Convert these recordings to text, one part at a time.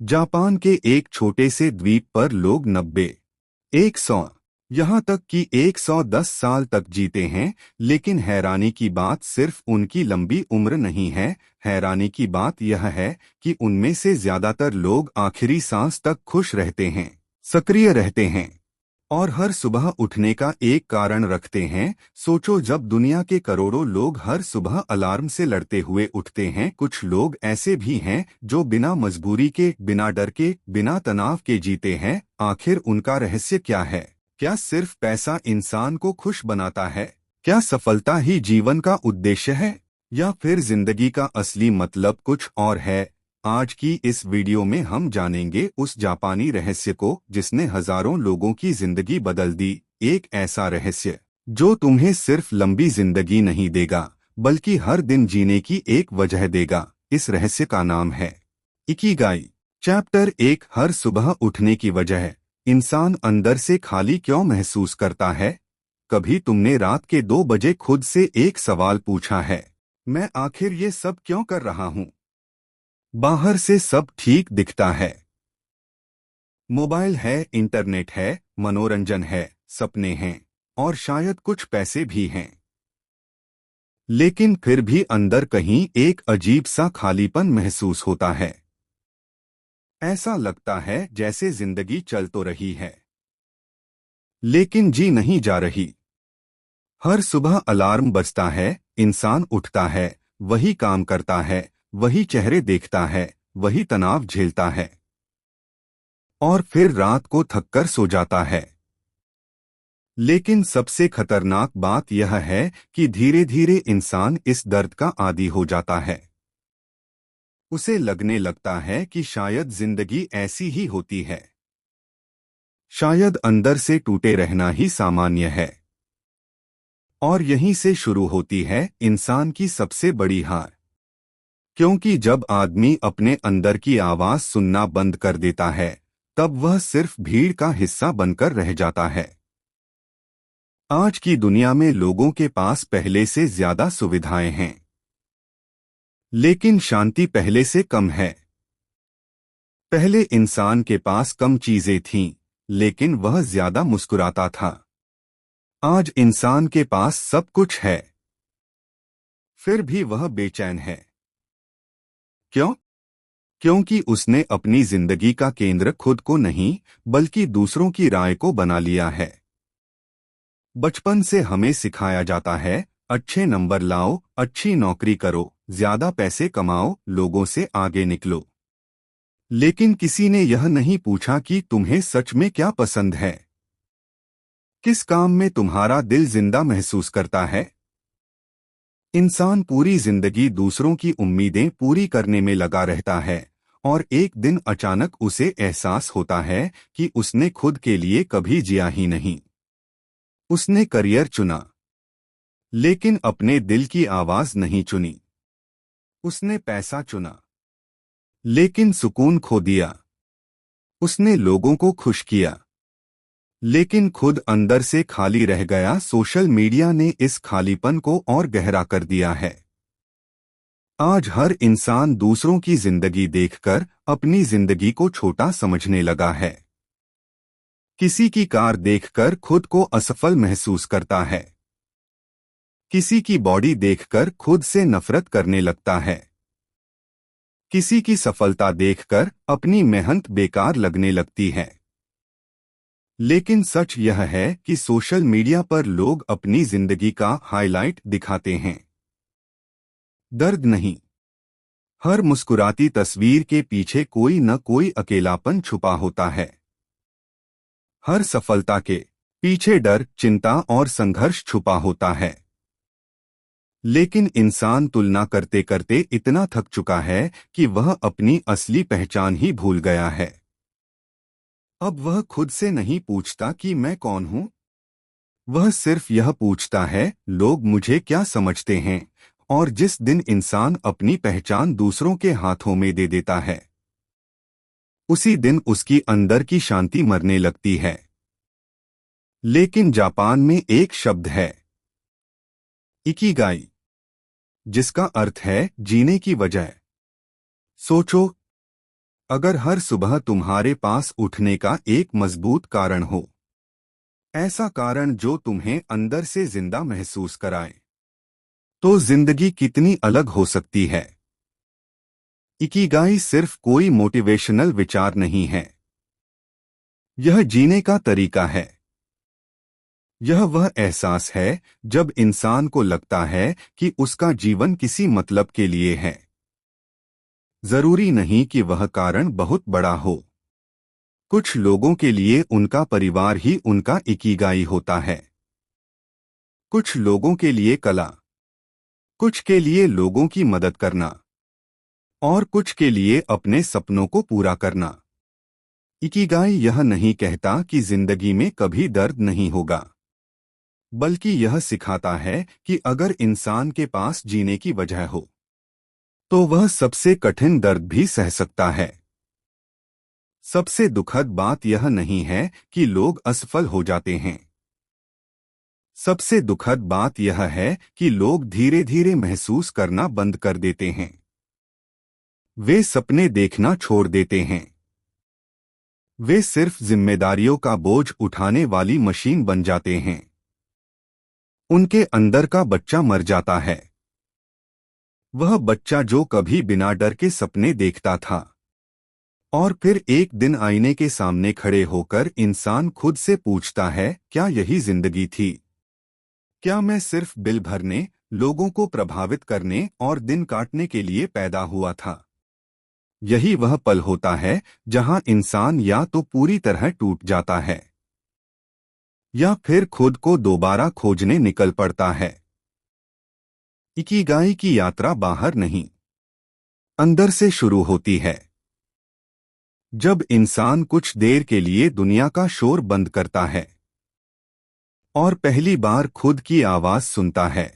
Japan के एक छोटे से द्वीप पर लोग 90, 100, यहाँ तक कि 110 साल तक जीते हैं। लेकिन हैरानी की बात सिर्फ उनकी लंबी उम्र नहीं है। हैरानी की बात यह है कि उनमें से ज्यादातर लोग आखिरी सांस तक खुश रहते हैं, सक्रिय रहते हैं और हर सुबह उठने का एक कारण रखते हैं। सोचो, जब दुनिया के करोड़ों लोग हर सुबह अलार्म से लड़ते हुए उठते हैं, कुछ लोग ऐसे भी हैं जो बिना मजबूरी के, बिना डर के, बिना तनाव के जीते हैं। आखिर उनका रहस्य क्या है? क्या सिर्फ पैसा इंसान को खुश बनाता है? क्या सफलता ही जीवन का उद्देश्य है, या फिर जिंदगी का असली मतलब कुछ और है? आज की इस वीडियो में हम जानेंगे उस जापानी रहस्य को जिसने हजारों लोगों की जिंदगी बदल दी। एक ऐसा रहस्य जो तुम्हें सिर्फ लंबी जिंदगी नहीं देगा, बल्कि हर दिन जीने की एक वजह देगा। इस रहस्य का नाम है इकिगाई। चैप्टर 1, हर सुबह उठने की वजह। इंसान अंदर से खाली क्यों महसूस करता है? कभी तुमने रात के 2 बजे खुद से एक सवाल पूछा है, मैं आखिर ये सब क्यों कर रहा हूँ? बाहर से सब ठीक दिखता है, मोबाइल है, इंटरनेट है, मनोरंजन है, सपने हैं और शायद कुछ पैसे भी हैं। लेकिन फिर भी अंदर कहीं एक अजीब सा खालीपन महसूस होता है। ऐसा लगता है जैसे जिंदगी चल तो रही है, लेकिन जी नहीं जा रही। हर सुबह अलार्म बजता है, इंसान उठता है, वही काम करता है, वही चेहरे देखता है, वही तनाव झेलता है और फिर रात को थककर सो जाता है। लेकिन सबसे खतरनाक बात यह है कि धीरे धीरे इंसान इस दर्द का आदी हो जाता है। उसे लगने लगता है कि शायद जिंदगी ऐसी ही होती है, शायद अंदर से टूटे रहना ही सामान्य है। और यहीं से शुरू होती है इंसान की सबसे बड़ी हार। क्योंकि जब आदमी अपने अंदर की आवाज सुनना बंद कर देता है, तब वह सिर्फ भीड़ का हिस्सा बनकर रह जाता है। आज की दुनिया में लोगों के पास पहले से ज्यादा सुविधाएं हैं, लेकिन शांति पहले से कम है। पहले इंसान के पास कम चीजें थीं, लेकिन वह ज्यादा मुस्कुराता था। आज इंसान के पास सब कुछ है, फिर भी वह बेचैन है। क्यों? क्योंकि उसने अपनी जिंदगी का केंद्र खुद को नहीं, बल्कि दूसरों की राय को बना लिया है। बचपन से हमें सिखाया जाता है, अच्छे नंबर लाओ, अच्छी नौकरी करो, ज्यादा पैसे कमाओ, लोगों से आगे निकलो। लेकिन किसी ने यह नहीं पूछा कि तुम्हें सच में क्या पसंद है, किस काम में तुम्हारा दिल जिंदा महसूस करता है। इंसान पूरी जिंदगी दूसरों की उम्मीदें पूरी करने में लगा रहता है, और एक दिन अचानक उसे एहसास होता है कि उसने खुद के लिए कभी जिया ही नहीं। उसने करियर चुना, लेकिन अपने दिल की आवाज नहीं चुनी। उसने पैसा चुना, लेकिन सुकून खो दिया। उसने लोगों को खुश किया, लेकिन खुद अंदर से खाली रह गया। सोशल मीडिया ने इस खालीपन को और गहरा कर दिया है। आज हर इंसान दूसरों की जिंदगी देखकर अपनी जिंदगी को छोटा समझने लगा है। किसी की कार देखकर खुद को असफल महसूस करता है, किसी की बॉडी देखकर खुद से नफरत करने लगता है, किसी की सफलता देखकर अपनी मेहनत बेकार लगने लगती है। लेकिन सच यह है कि सोशल मीडिया पर लोग अपनी जिंदगी का हाइलाइट दिखाते हैं, दर्द नहीं। हर मुस्कुराती तस्वीर के पीछे कोई न कोई अकेलापन छुपा होता है। हर सफलता के पीछे डर, चिंता और संघर्ष छुपा होता है। लेकिन इंसान तुलना करते करते इतना थक चुका है कि वह अपनी असली पहचान ही भूल गया है। अब वह खुद से नहीं पूछता कि मैं कौन हूं। वह सिर्फ यह पूछता है, लोग मुझे क्या समझते हैं। और जिस दिन इंसान अपनी पहचान दूसरों के हाथों में दे देता है, उसी दिन उसकी अंदर की शांति मरने लगती है। लेकिन जापान में एक शब्द है, इकिगाई, जिसका अर्थ है जीने की वजह। सोचो, अगर हर सुबह तुम्हारे पास उठने का एक मजबूत कारण हो, ऐसा कारण जो तुम्हें अंदर से जिंदा महसूस कराए, तो जिंदगी कितनी अलग हो सकती है। इकिगाई सिर्फ कोई मोटिवेशनल विचार नहीं है, यह जीने का तरीका है। यह वह एहसास है जब इंसान को लगता है कि उसका जीवन किसी मतलब के लिए है। जरूरी नहीं कि वह कारण बहुत बड़ा हो। कुछ लोगों के लिए उनका परिवार ही उनका इकिगाई होता है, कुछ लोगों के लिए कला, कुछ के लिए लोगों की मदद करना, और कुछ के लिए अपने सपनों को पूरा करना। इकिगाई यह नहीं कहता कि जिंदगी में कभी दर्द नहीं होगा, बल्कि यह सिखाता है कि अगर इंसान के पास जीने की वजह हो, तो वह सबसे कठिन दर्द भी सह सकता है। सबसे दुखद बात यह नहीं है कि लोग असफल हो जाते हैं। सबसे दुखद बात यह है कि लोग धीरे धीरे महसूस करना बंद कर देते हैं। वे सपने देखना छोड़ देते हैं। वे सिर्फ जिम्मेदारियों का बोझ उठाने वाली मशीन बन जाते हैं। उनके अंदर का बच्चा मर जाता है, वह बच्चा जो कभी बिना डर के सपने देखता था। और फिर एक दिन आईने के सामने खड़े होकर इंसान खुद से पूछता है, क्या यही जिंदगी थी? क्या मैं सिर्फ बिल भरने, लोगों को प्रभावित करने और दिन काटने के लिए पैदा हुआ था? यही वह पल होता है जहां इंसान या तो पूरी तरह टूट जाता है, या फिर खुद को दोबारा खोजने निकल पड़ता है। इकिगाई की यात्रा बाहर नहीं, अंदर से शुरू होती है। जब इंसान कुछ देर के लिए दुनिया का शोर बंद करता है और पहली बार खुद की आवाज सुनता है,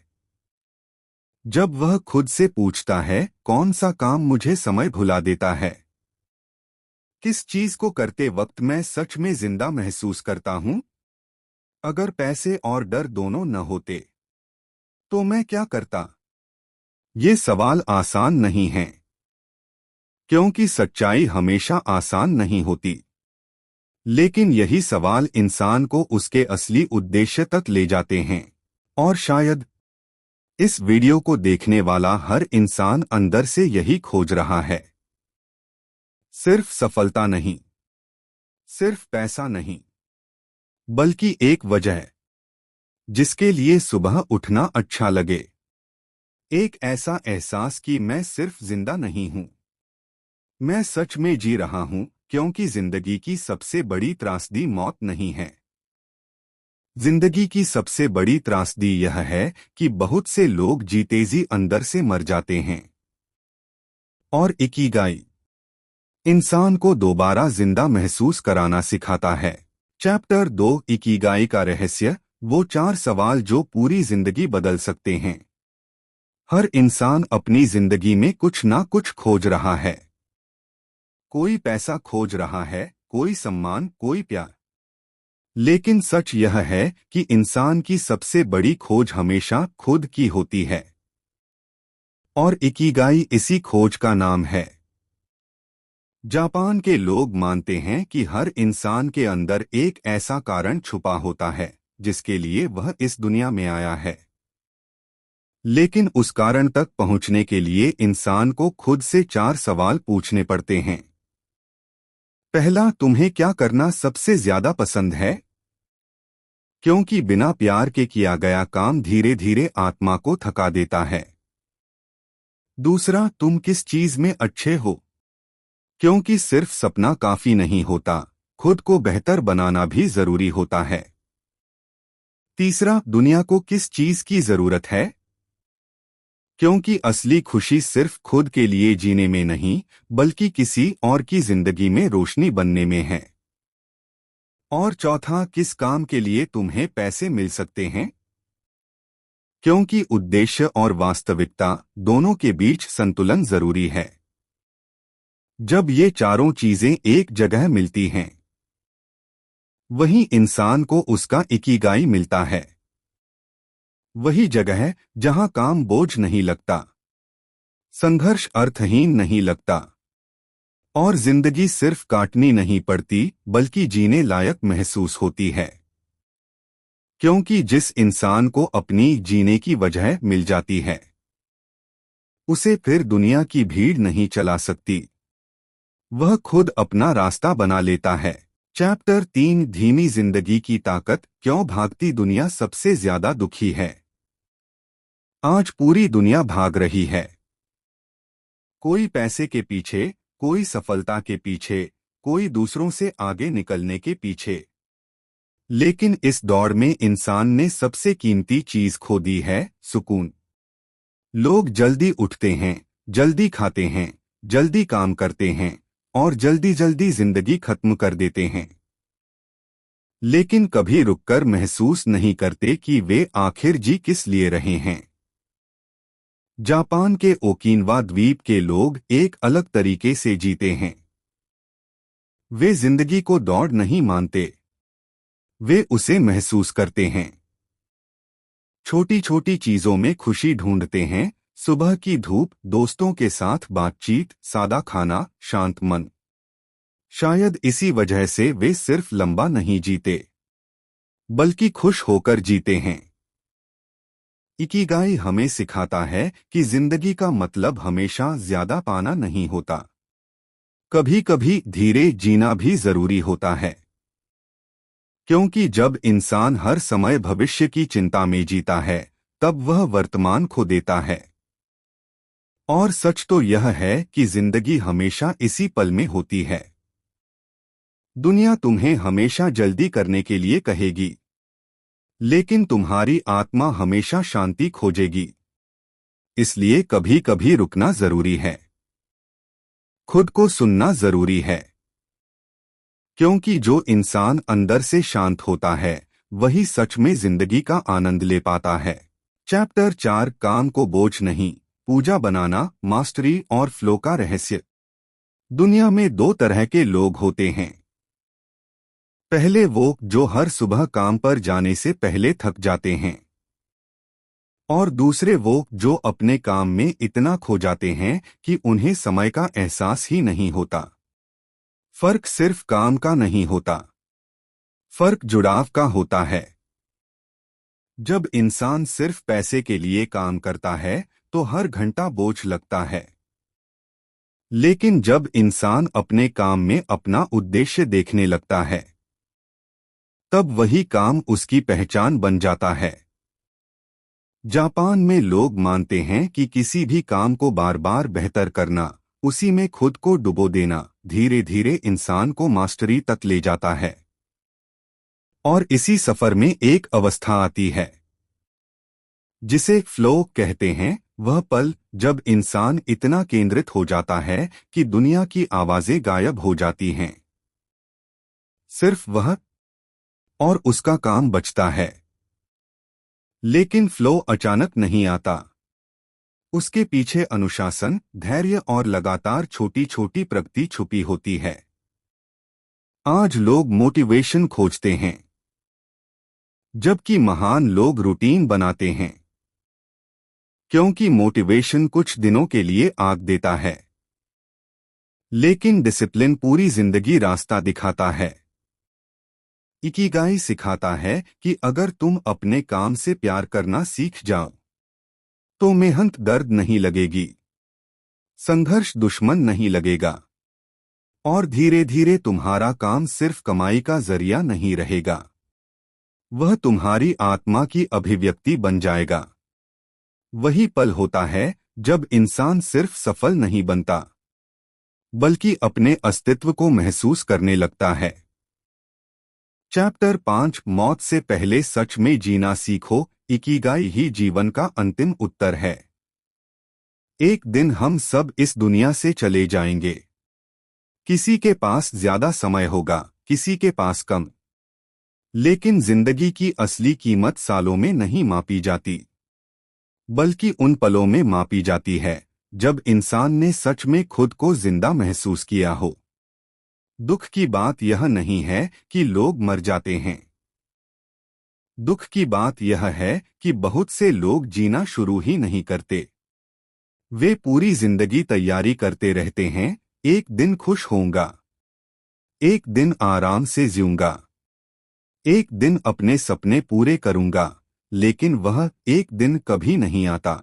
जब वह खुद से पूछता है, कौन सा काम मुझे समय भुला देता है? किस चीज को करते वक्त मैं सच में जिंदा महसूस करता हूं? अगर पैसे और डर दोनों न होते, तो मैं क्या करता? ये सवाल आसान नहीं हैं, क्योंकि सच्चाई हमेशा आसान नहीं होती। लेकिन यही सवाल इंसान को उसके असली उद्देश्य तक ले जाते हैं। और शायद इस वीडियो को देखने वाला हर इंसान अंदर से यही खोज रहा है। सिर्फ सफलता नहीं, सिर्फ पैसा नहीं, बल्कि एक वजह जिसके लिए सुबह उठना अच्छा लगे। एक ऐसा एहसास कि मैं सिर्फ जिंदा नहीं हूं, मैं सच में जी रहा हूं, क्योंकि जिंदगी की सबसे बड़ी त्रासदी मौत नहीं है। जिंदगी की सबसे बड़ी त्रासदी यह है कि बहुत से लोग जीते जी अंदर से मर जाते हैं। और इकिगाई इंसान को दोबारा जिंदा महसूस कराना सिखाता है। चैप्टर 2, इकिगाई का रहस्य, वो 4 सवाल जो पूरी जिंदगी बदल सकते हैं। हर इंसान अपनी जिंदगी में कुछ ना कुछ खोज रहा है। कोई पैसा खोज रहा है, कोई सम्मान, कोई प्यार। लेकिन सच यह है कि इंसान की सबसे बड़ी खोज हमेशा खुद की होती है। और इकिगाई इसी खोज का नाम है। जापान के लोग मानते हैं कि हर इंसान के अंदर एक ऐसा कारण छुपा होता है जिसके लिए वह इस दुनिया में आया है। लेकिन उस कारण तक पहुंचने के लिए इंसान को खुद से 4 सवाल पूछने पड़ते हैं। पहला, तुम्हें क्या करना सबसे ज्यादा पसंद है? क्योंकि बिना प्यार के किया गया काम धीरे धीरे आत्मा को थका देता है। दूसरा, तुम किस चीज में अच्छे हो? क्योंकि सिर्फ सपना काफी नहीं होता, खुद को बेहतर बनाना भी जरूरी होता है। तीसरा, दुनिया को किस चीज की जरूरत है? क्योंकि असली खुशी सिर्फ खुद के लिए जीने में नहीं, बल्कि किसी और की जिंदगी में रोशनी बनने में है। और चौथा, किस काम के लिए तुम्हें पैसे मिल सकते हैं? क्योंकि उद्देश्य और वास्तविकता दोनों के बीच संतुलन जरूरी है। जब ये चारों चीजें एक जगह मिलती हैं, वही इंसान को उसका इकिगाई मिलता है। वही जगह जहां काम बोझ नहीं लगता, संघर्ष अर्थहीन नहीं लगता, और जिंदगी सिर्फ काटनी नहीं पड़ती बल्कि जीने लायक महसूस होती है, क्योंकि जिस इंसान को अपनी जीने की वजह मिल जाती है उसे फिर दुनिया की भीड़ नहीं चला सकती, वह खुद अपना रास्ता बना लेता है। चैप्टर 3 धीमी जिंदगी की ताकत, क्यों भागती दुनिया सबसे ज्यादा दुखी है। आज पूरी दुनिया भाग रही है, कोई पैसे के पीछे, कोई सफलता के पीछे, कोई दूसरों से आगे निकलने के पीछे। लेकिन इस दौड़ में इंसान ने सबसे कीमती चीज खो दी है, सुकून। लोग जल्दी उठते हैं, जल्दी खाते हैं, जल्दी काम करते हैं और जल्दी जल्दी जिंदगी खत्म कर देते हैं, लेकिन कभी रुककर महसूस नहीं करते कि वे आखिर जी किस लिए रहे हैं। जापान के ओकिनावा द्वीप के लोग एक अलग तरीके से जीते हैं। वे जिंदगी को दौड़ नहीं मानते, वे उसे महसूस करते हैं। छोटी छोटी चीजों में खुशी ढूंढते हैं, सुबह की धूप, दोस्तों के साथ बातचीत, सादा खाना, शांत मन। शायद इसी वजह से वे सिर्फ लंबा नहीं जीते बल्कि खुश होकर जीते हैं। इकिगाई हमें सिखाता है कि जिंदगी का मतलब हमेशा ज्यादा पाना नहीं होता, कभी कभी धीरे जीना भी जरूरी होता है, क्योंकि जब इंसान हर समय भविष्य की चिंता में जीता है तब वह वर्तमान खो देता है। और सच तो यह है कि जिंदगी हमेशा इसी पल में होती है। दुनिया तुम्हें हमेशा जल्दी करने के लिए कहेगी, लेकिन तुम्हारी आत्मा हमेशा शांति खोजेगी। इसलिए कभी कभी रुकना जरूरी है, खुद को सुनना जरूरी है, क्योंकि जो इंसान अंदर से शांत होता है वही सच में जिंदगी का आनंद ले पाता है। चैप्टर 4 काम को बोझ नहीं, पूजा बनाना, मास्टरी और फ्लो का रहस्य। दुनिया में दो तरह के लोग होते हैं। पहले वो जो हर सुबह काम पर जाने से पहले थक जाते हैं, और दूसरे वो जो अपने काम में इतना खो जाते हैं कि उन्हें समय का एहसास ही नहीं होता। फर्क सिर्फ काम का नहीं होता, फर्क जुड़ाव का होता है। जब इंसान सिर्फ पैसे के लिए काम करता है तो हर घंटा बोझ लगता है, लेकिन जब इंसान अपने काम में अपना उद्देश्य देखने लगता है तब वही काम उसकी पहचान बन जाता है। जापान में लोग मानते हैं कि किसी भी काम को बार बार बेहतर करना, उसी में खुद को डुबो देना धीरे धीरे इंसान को मास्टरी तक ले जाता है। और इसी सफर में एक अवस्था आती है जिसे फ्लो कहते हैं, वह पल जब इंसान इतना केंद्रित हो जाता है कि दुनिया की आवाजें गायब हो जाती हैं। सिर्फ वह और उसका काम बचता है। लेकिन फ्लो अचानक नहीं आता, उसके पीछे अनुशासन, धैर्य और लगातार छोटी छोटी प्रगति छुपी होती है। आज लोग मोटिवेशन खोजते हैं, जबकि महान लोग रूटीन बनाते हैं, क्योंकि मोटिवेशन कुछ दिनों के लिए आग देता है, लेकिन डिसिप्लिन पूरी जिंदगी रास्ता दिखाता है। इकिगाई सिखाता है कि अगर तुम अपने काम से प्यार करना सीख जाओ तो मेहनत दर्द नहीं लगेगी, संघर्ष दुश्मन नहीं लगेगा, और धीरे धीरे तुम्हारा काम सिर्फ कमाई का जरिया नहीं रहेगा, वह तुम्हारी आत्मा की अभिव्यक्ति बन जाएगा। वही पल होता है जब इंसान सिर्फ सफल नहीं बनता बल्कि अपने अस्तित्व को महसूस करने लगता है। चैप्टर 5 मौत से पहले सच में जीना सीखो, इकिगाई ही जीवन का अंतिम उत्तर है। एक दिन हम सब इस दुनिया से चले जाएंगे। किसी के पास ज्यादा समय होगा, किसी के पास कम, लेकिन जिंदगी की असली कीमत सालों में नहीं मापी जाती बल्कि उन पलों में मापी जाती है जब इंसान ने सच में खुद को जिंदा महसूस किया हो। दुख की बात यह नहीं है कि लोग मर जाते हैं, दुख की बात यह है कि बहुत से लोग जीना शुरू ही नहीं करते। वे पूरी जिंदगी तैयारी करते रहते हैं, एक दिन खुश होऊंगा, एक दिन आराम से जीऊंगा, एक दिन अपने सपने पूरे करूंगा, लेकिन वह एक दिन कभी नहीं आता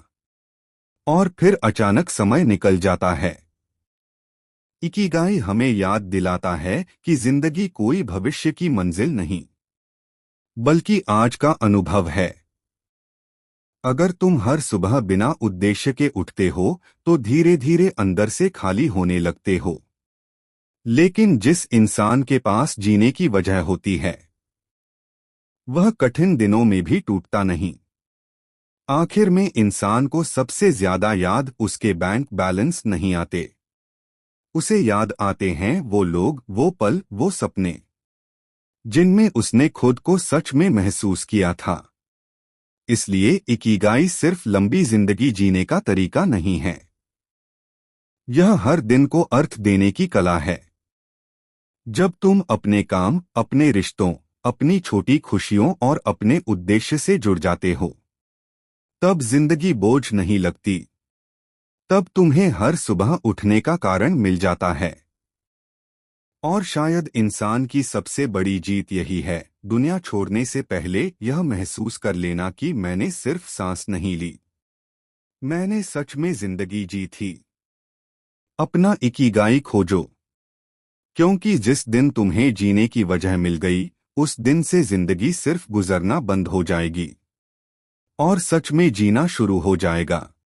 और फिर अचानक समय निकल जाता है। इकिगाई हमें याद दिलाता है कि जिंदगी कोई भविष्य की मंजिल नहीं, बल्कि आज का अनुभव है। अगर तुम हर सुबह बिना उद्देश्य के उठते हो तो धीरे धीरे अंदर से खाली होने लगते हो। लेकिन जिस इंसान के पास जीने की वजह होती है, वह कठिन दिनों में भी टूटता नहीं। आखिर में इंसान को सबसे ज्यादा याद उसके बैंक बैलेंस नहीं आते, उसे याद आते हैं वो लोग, वो पल, वो सपने जिनमें उसने खुद को सच में महसूस किया था। इसलिए इकिगाई सिर्फ लंबी जिंदगी जीने का तरीका नहीं है, यह हर दिन को अर्थ देने की कला है। जब तुम अपने काम, अपने रिश्तों, अपनी छोटी खुशियों और अपने उद्देश्य से जुड़ जाते हो, तब जिंदगी बोझ नहीं लगती, तब तुम्हें हर सुबह उठने का कारण मिल जाता है। और शायद इंसान की सबसे बड़ी जीत यही है, दुनिया छोड़ने से पहले यह महसूस कर लेना कि मैंने सिर्फ सांस नहीं ली, मैंने सच में जिंदगी जी थी। अपना इकिगाई खोजो, क्योंकि जिस दिन तुम्हें जीने की वजह मिल गई, उस दिन से जिंदगी सिर्फ गुजरना बंद हो जाएगी और सच में जीना शुरू हो जाएगा।